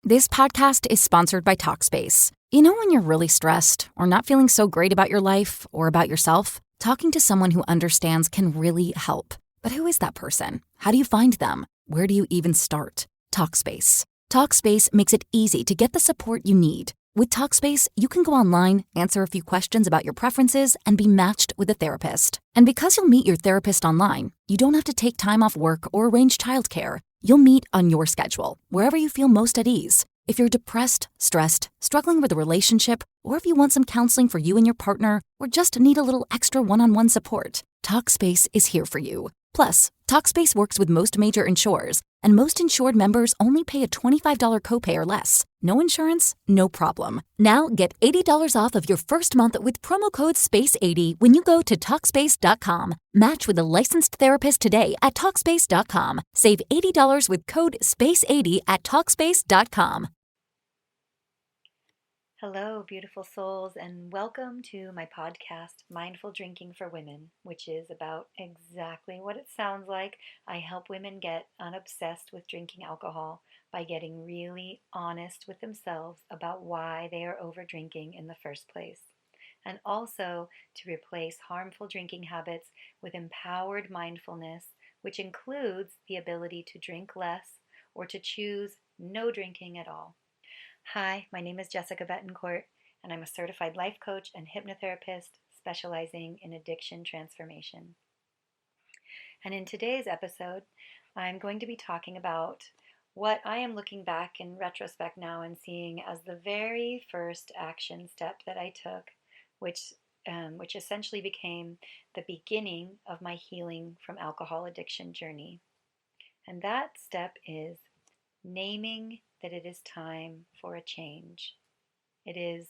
This podcast is sponsored by Talkspace. You know when you're really stressed or not feeling so great about your life or about yourself? Talking to someone who understands can really help. But who is that person? How do you find them? Where do you even start? Talkspace. Talkspace makes it easy to get the support you need. With Talkspace, you can go online, answer a few questions about your preferences, and be matched with a therapist. And because you'll meet your therapist online, you don't have to take time off work or arrange childcare. You'll meet on your schedule, wherever you feel most at ease. If you're depressed, stressed, struggling with a relationship, or if you want some counseling for you and your partner, or just need a little extra one-on-one support, Talkspace is here for you. Plus, Talkspace works with most major insurers, and most insured members only pay a $25 copay or less. No insurance, no problem. Now get $80 off of your first month with promo code SPACE80 when you go to Talkspace.com. Match with a licensed therapist today at Talkspace.com. Save $80 with code SPACE80 at Talkspace.com. Hello, beautiful souls, and welcome to my podcast, Mindful Drinking for Women, which is about exactly what it sounds like. I help women get unobsessed with drinking alcohol by getting really honest with themselves about why they are over drinking in the first place, and also to replace harmful drinking habits with empowered mindfulness, which includes the ability to drink less or to choose no drinking at all. Hi, my name is Jessica Betancourt, and I'm a certified life coach and hypnotherapist specializing in addiction transformation. And in today's episode, I'm going to be talking about what I am looking back in retrospect now and seeing as the very first action step that I took, which essentially became the beginning of my healing from alcohol addiction journey. And that step is naming that it is time for a change. It is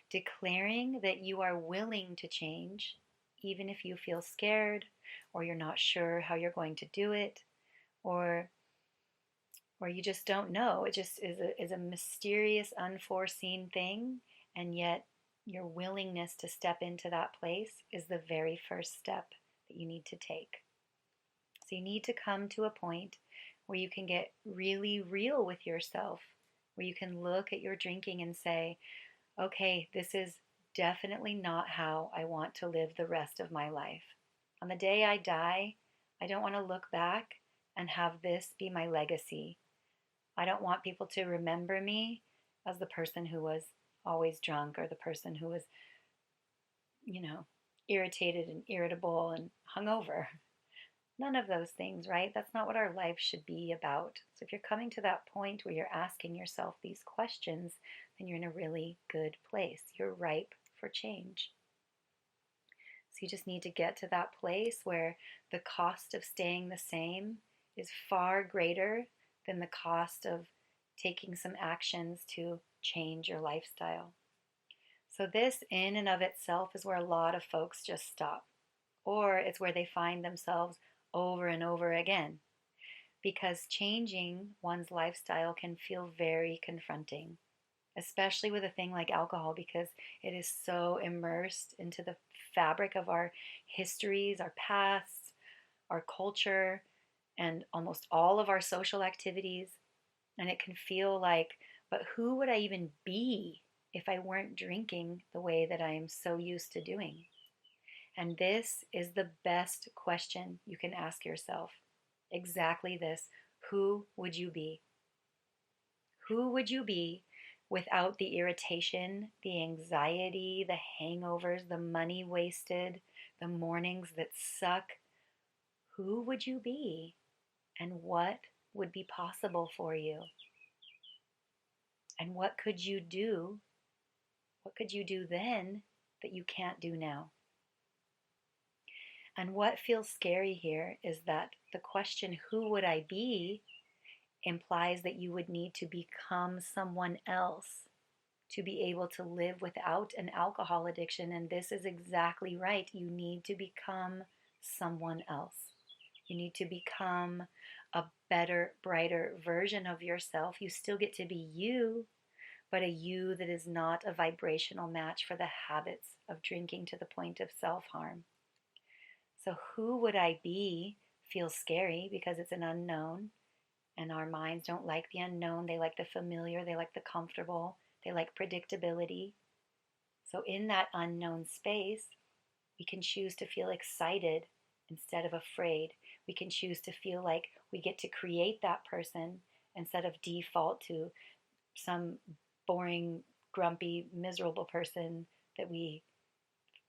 declaring that you are willing to change, even if you feel scared or you're not sure how you're going to do it, or you just don't know. It just is a mysterious, unforeseen thing, and yet your willingness to step into that place is the very first step that you need to take. So you need to come to a point where you can get really real with yourself, where you can look at your drinking and say, okay, this is definitely not how I want to live the rest of my life. On the day I die, I don't want to look back and have this be my legacy. I don't want people to remember me as the person who was always drunk or the person who was, irritated and irritable and hungover. None of those things, right? That's not what our life should be about. So if you're coming to that point where you're asking yourself these questions, then you're in a really good place. You're ripe for change. So you just need to get to that place where the cost of staying the same is far greater than the cost of taking some actions to change your lifestyle. So this in and of itself is where a lot of folks just stop, or it's where they find themselves over and over again, because changing one's lifestyle can feel very confronting, especially with a thing like alcohol, because it is so immersed into the fabric of our histories, our pasts, our culture, and almost all of our social activities. And it can feel like, but who would I even be if I weren't drinking the way that I am so used to doing? And this is the best question you can ask yourself. Exactly this. Who would you be? Who would you be without the irritation, the anxiety, the hangovers, the money wasted, the mornings that suck? Who would you be? And what would be possible for you? And what could you do? What could you do then that you can't do now? And what feels scary here is that the question, who would I be, implies that you would need to become someone else to be able to live without an alcohol addiction. And this is exactly right. You need to become someone else. You need to become a better, brighter version of yourself. You still get to be you, but a you that is not a vibrational match for the habits of drinking to the point of self-harm. So who would I be feels scary because it's an unknown, And our minds don't like the unknown. They like the familiar. They like the comfortable. They like predictability. So in that unknown space, we can choose to feel excited instead of afraid. We can choose to feel like we get to create that person instead of default to some boring, grumpy, miserable person that we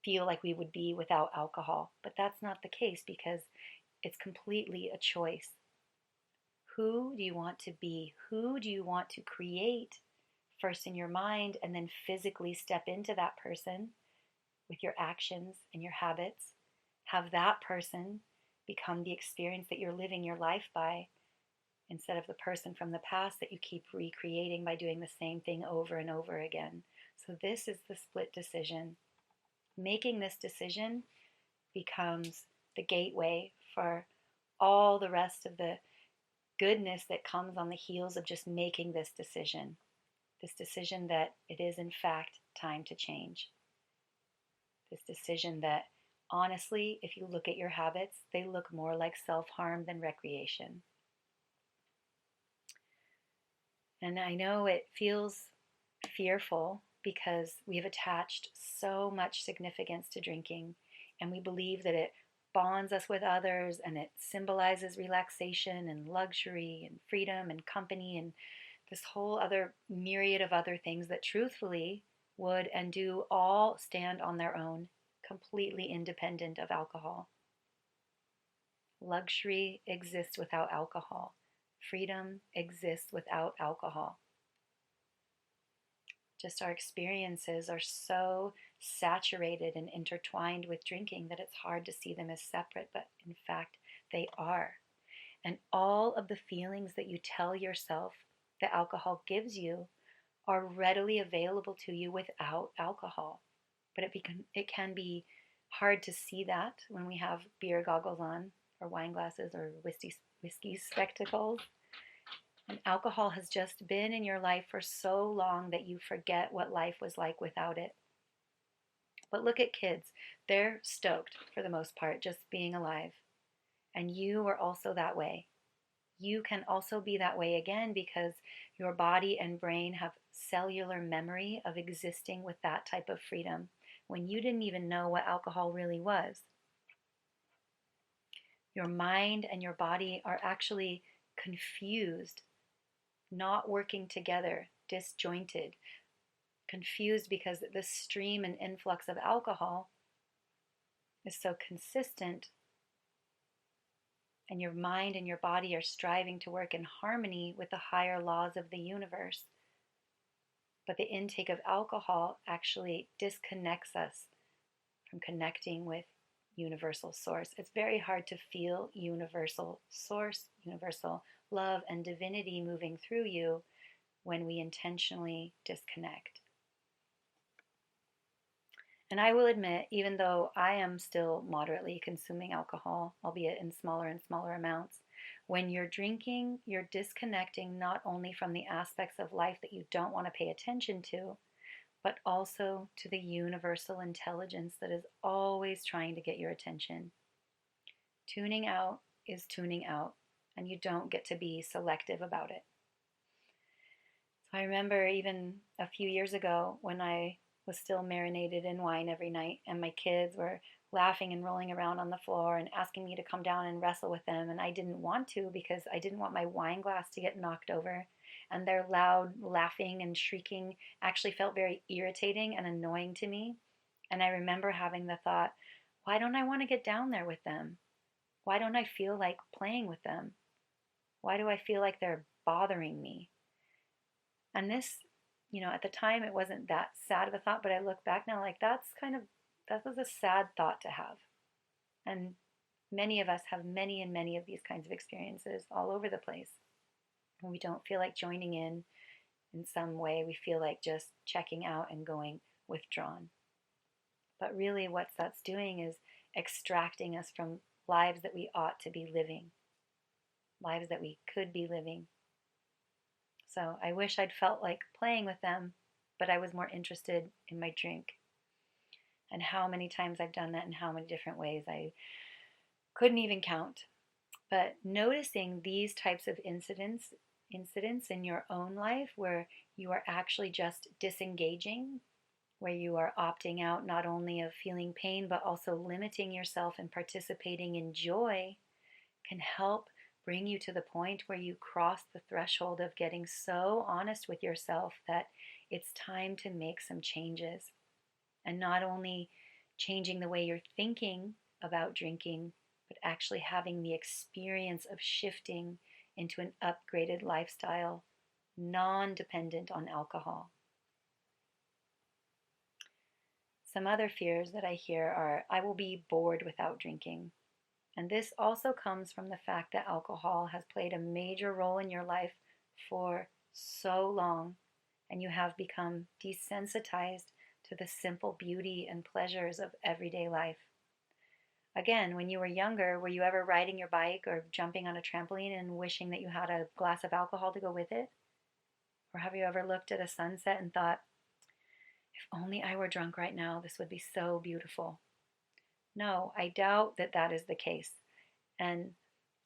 feel like we would be without alcohol. But that's not the case because it's completely a choice. Who do you want to be? Who do you want to create first in your mind and then physically step into that person with your actions and your habits? Have that person become the experience that you're living your life by instead of the person from the past that you keep recreating by doing the same thing over and over again. So this is the split decision. Making this decision becomes the gateway for all the rest of the goodness that comes on the heels of just making this decision that it is in fact time to change. This decision that honestly, if you look at your habits, they look more like self-harm than recreation. And I know it feels fearful because we've attached so much significance to drinking, and we believe that it bonds us with others and it symbolizes relaxation and luxury and freedom and company and this whole other myriad of other things that truthfully would and do all stand on their own, completely independent of alcohol. Luxury exists without alcohol. Freedom exists without alcohol. Just our experiences are so saturated and intertwined with drinking that it's hard to see them as separate, but in fact, they are. And all of the feelings that you tell yourself that alcohol gives you are readily available to you without alcohol. But it can be hard to see that when we have beer goggles on, or wine glasses, or whiskey spectacles. And alcohol has just been in your life for so long that you forget what life was like without it. But look at kids. They're stoked, for the most part, just being alive. And you are also that way. You can also be that way again because your body and brain have cellular memory of existing with that type of freedom when you didn't even know what alcohol really was. Your mind and your body are actually confused, not working together, disjointed, confused because the stream and influx of alcohol is so consistent, and your mind and your body are striving to work in harmony with the higher laws of the universe. But the intake of alcohol actually disconnects us from connecting with universal source. It's very hard to feel universal source, universal love and divinity moving through you when we intentionally disconnect. And I will admit, even though I am still moderately consuming alcohol, albeit in smaller and smaller amounts, when you're drinking, you're disconnecting not only from the aspects of life that you don't want to pay attention to, but also to the universal intelligence that is always trying to get your attention. Tuning out is tuning out, and you don't get to be selective about it. So I remember even a few years ago when I was still marinated in wine every night, and my kids were laughing and rolling around on the floor and asking me to come down and wrestle with them, and I didn't want to because I didn't want my wine glass to get knocked over. And their loud laughing and shrieking actually felt very irritating and annoying to me. And I remember having the thought, why don't I want to get down there with them? Why don't I feel like playing with them? Why do I feel like they're bothering me? And this, at the time it wasn't that sad of a thought, but I look back now like that was a sad thought to have. And many of us have many and many of these kinds of experiences all over the place. When we don't feel like joining in some way, we feel like just checking out and going withdrawn. But really what that's doing is extracting us from lives that we ought to be living, lives that we could be living. So I wish I'd felt like playing with them, but I was more interested in my drink. And how many times I've done that in how many different ways, I couldn't even count. But noticing these types of incidents in your own life where you are actually just disengaging, where you are opting out not only of feeling pain but also limiting yourself and participating in joy, can help bring you to the point where you cross the threshold of getting so honest with yourself that it's time to make some changes. And not only changing the way you're thinking about drinking, but actually having the experience of shifting into an upgraded lifestyle, non dependent on alcohol. Some other fears that I hear are I will be bored without drinking. And this also comes from the fact that alcohol has played a major role in your life for so long, and you have become desensitized to the simple beauty and pleasures of everyday life. Again, when you were younger, were you ever riding your bike or jumping on a trampoline and wishing that you had a glass of alcohol to go with it? Or have you ever looked at a sunset and thought, if only I were drunk right now, this would be so beautiful? No, I doubt that that is the case. And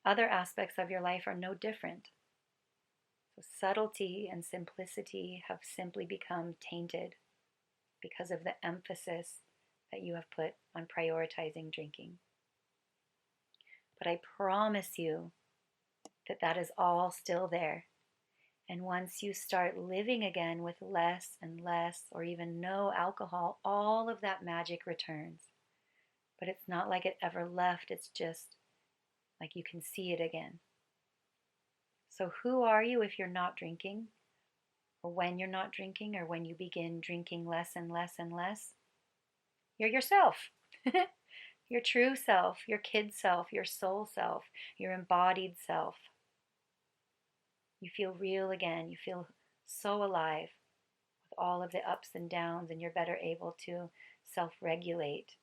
other aspects of your life are no different. So subtlety and simplicity have simply become tainted because of the emphasis that you have put on prioritizing drinking. But I promise you that that is all still there. And once you start living again with less and less or even no alcohol, all of that magic returns. But it's not like it ever left, it's just like you can see it again. So who are you if you're not drinking? Or when you're not drinking, or when you begin drinking less and less and less? You're yourself. Your true self, your kid self, your soul self, your embodied self. You feel real again. You feel so alive with all of the ups and downs, and you're better able to self-regulate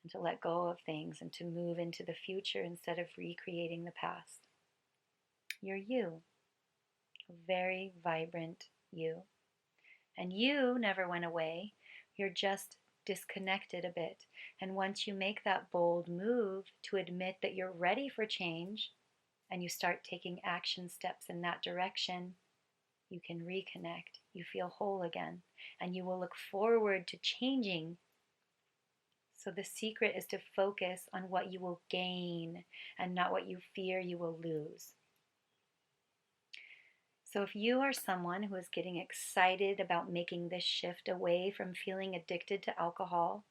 and to let go of things and to move into the future instead of recreating the past. You're you, a very vibrant you. And you never went away. You're just disconnected a bit. And once you make that bold move to admit that you're ready for change and you start taking action steps in that direction, you can reconnect. You feel whole again. And you will look forward to changing. So the secret is to focus on what you will gain and not what you fear you will lose. So if you are someone who is getting excited about making this shift away from feeling addicted to alcohol,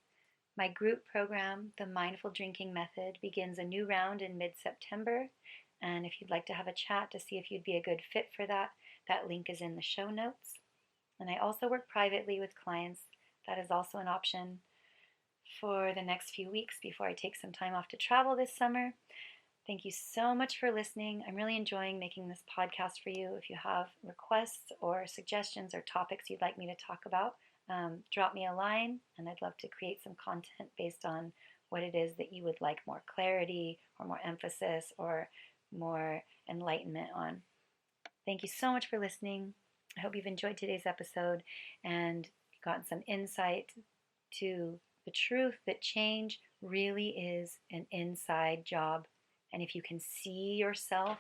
my group program, The Mindful Drinking Method, begins a new round in mid-September. And if you'd like to have a chat to see if you'd be a good fit for that, that link is in the show notes. And I also work privately with clients. That is also an option for the next few weeks before I take some time off to travel this summer. Thank you so much for listening. I'm really enjoying making this podcast for you. If you have requests or suggestions or topics you'd like me to talk about, drop me a line, and I'd love to create some content based on what it is that you would like more clarity or more emphasis or more enlightenment on. Thank you so much for listening. I hope you've enjoyed today's episode and gotten some insight to the truth that change really is an inside job. And if you can see yourself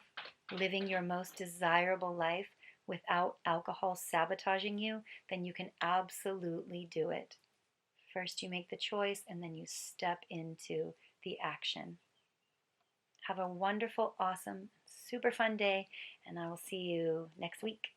living your most desirable life without alcohol sabotaging you, then you can absolutely do it. First you make the choice, and then you step into the action. Have a wonderful, awesome, super fun day, and I will see you next week.